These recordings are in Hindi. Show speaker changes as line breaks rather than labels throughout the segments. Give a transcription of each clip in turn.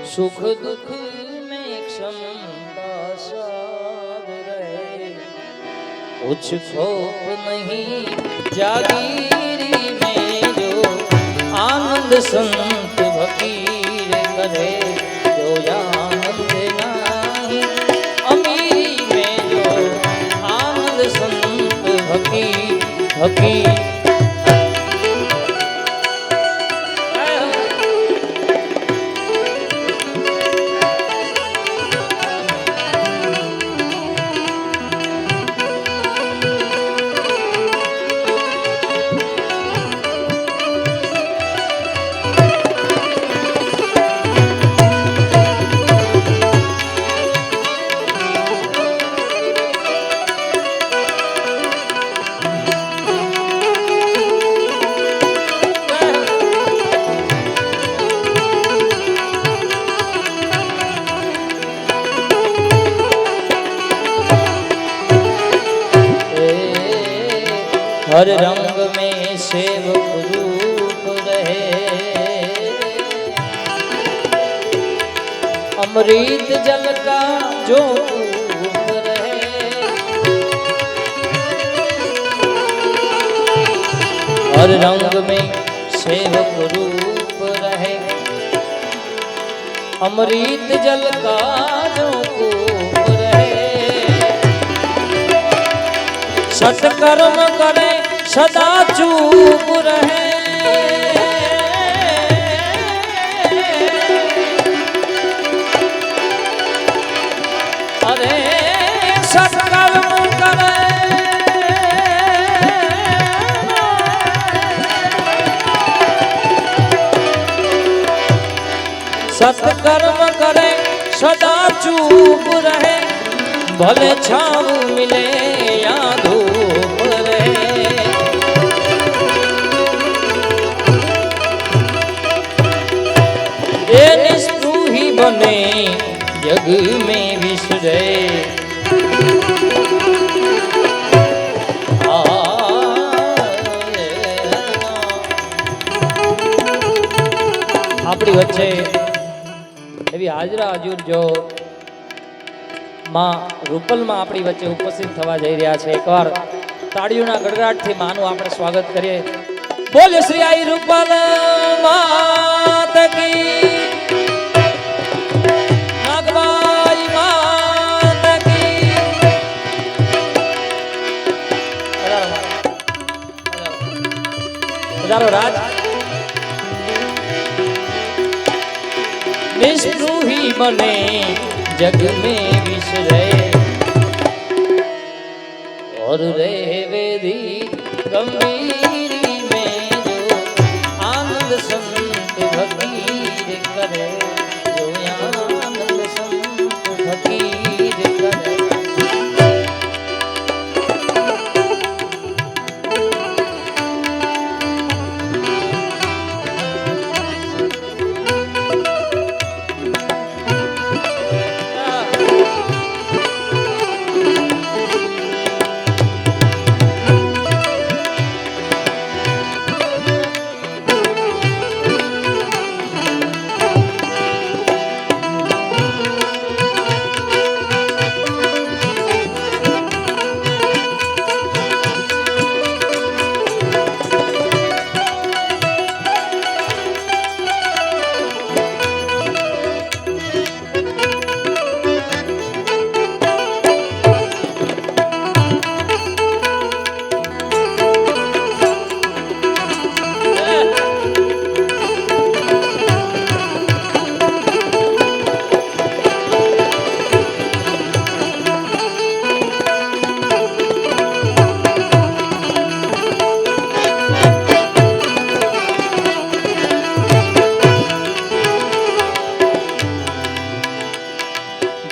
सुख दुख में क्षमता साध रहे, कुछ खोप नहीं जागीरी में जो आनंद संत फकीर करे, जो आनंद नहीं अमीरी में जो आनंद संत फकीर हर रंग में सेवक रूप रहे, अमृत जल का जो रूप रहे, हर रंग में सेवक रूप रहे, अमृत जल का जो रूप रहे, सत्कर्म करे सदा चूप रहे, अरे सत्कर्म करे सत्कर्म करे सदा चूप रहे, भले छाव मिले या धूप रहे, ये निष्ठुही बने जग में विसरे, આપણી વચ્ચે એવી હાજરા હજુર જો માં રૂપલમાં આપણી વચ્ચે ઉપસ્થિત થવા જઈ રહ્યા છે, એકવાર તાળીઓના ગડગડાટથી માનું આપણે સ્વાગત કરીએ। બોલે શ્રી આઈ રૂપલ માત કી, નાગબાઈ માત કી। હજારો રાજ निष्ठुही बने जग में विसरे, और रहे वेदी गंभीरी में जो आनंद संत फकीर करे, जो आनंद संत फकीर करे।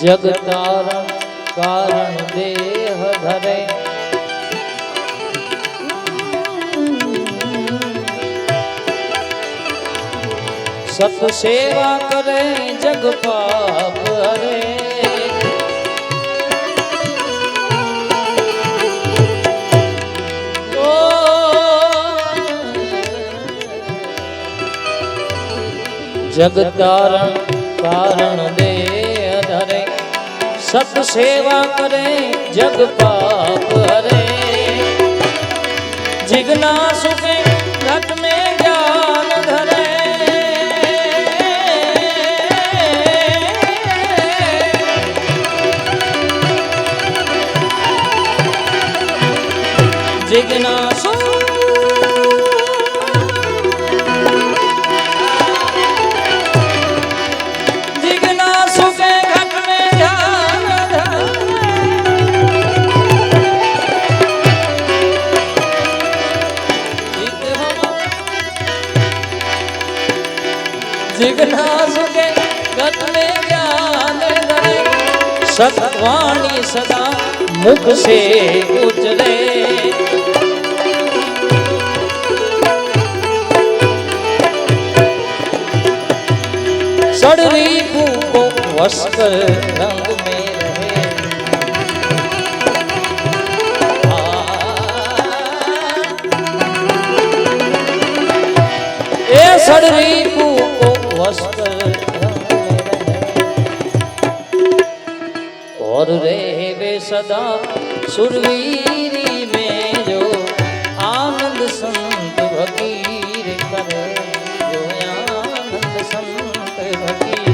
जग तारण कारण देह धरे, सत सेवा करे जग पाप हरे, जग तारण कारण दे धरे सत सेवा करे जग पाप हरे जिज्ञासु के घट में ज्ञान धरे जिज्ञासु जिज्ञासु के घट में ध्यान जिज्ञासु के घट में ज्ञान धरे सतवाणी सदा मुख से उचरे सड़री को वस्त्र रंग में रहे ए सड़री को वस्त्र रंग में रहे और रहे वे सदा सुरवीरी में जो आनंद संत भगीर करे जो आनंद संत भगीर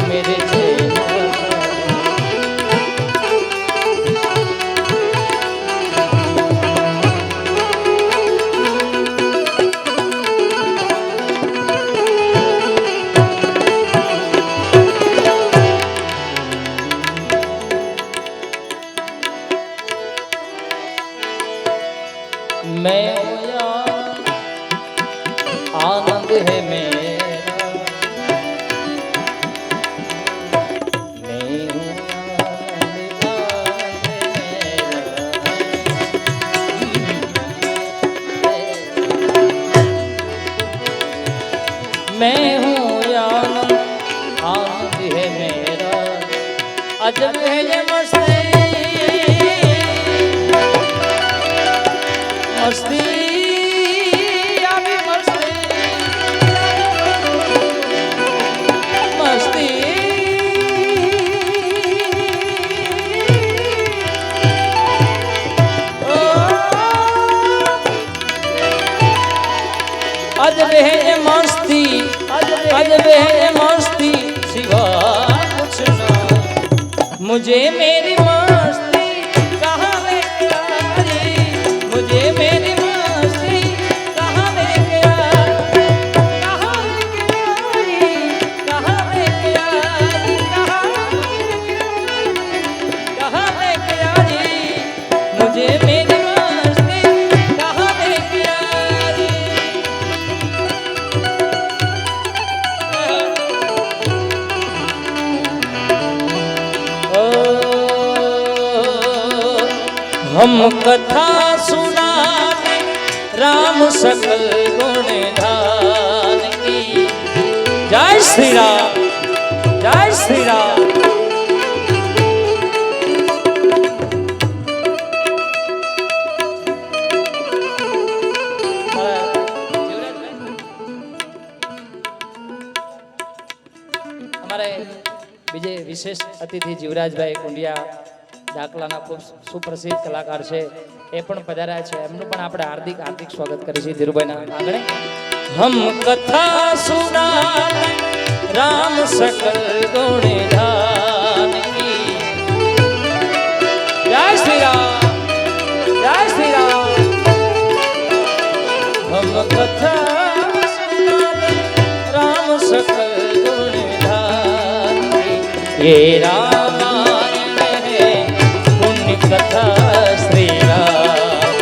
मेरे मैं आनंद है मेरा मैं हूँ आनंद आनंद है मेरा अजब है ये मस्ती मस्ती अभी मस्ती मस्ती अजब है ये मस्ती अजब है ये मस्ती सिवा कुछ ना मुझे मेरी मस्ती कहाँ लेके आई मुझे मेरी मस्ती कहाँ लेके आई कहाँ लेके आई कहाँ लेके आई कहाँ लेके आई मुझे मेरी मस्ती कहाँ लेके आई हम कथा सुनाते राम सकल गुण धान की जय श्री राम जय श्री राम हमारे બીજે વિશેષ અતિથિ જીવરાજભાઈ કુંડિયા દાખલાના ખૂબ સુપ્રસિદ્ધ કલાકાર છે એ પણ પધાર્યા છે એમનું પણ આપણે હાર્દિક હાર્દિક સ્વાગત કરીએ છીએ ધીરુભાઈના આંગણે હમ કથા સુનાતે રામ સકલ ગુણ ધાન કી જય सकल गुण धारी। ये रामायण है पुण्य कथा श्री राम,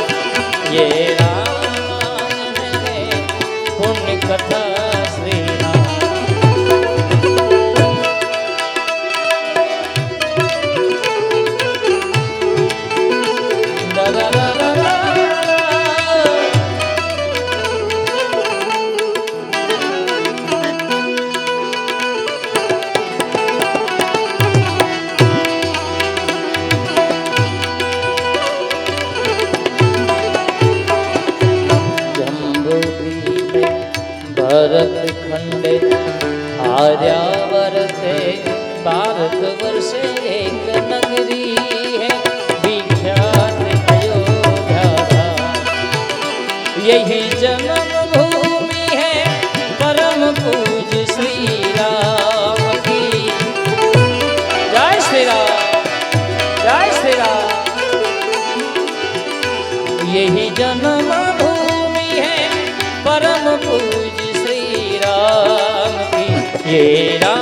ये रामायण है पुण्य कथा श्री राम। दा दा दा दा दा। भरत खंडे आर्यावर्ते भारत वर्षे एक नगरी है विख्यात अयोध्या धाम। यही जन्म भूमि है परम पूज श्री राम की। जय श्री राम, जय श्री राम। यही जन्म भूमि है परम पूज श्री राम की। ये राम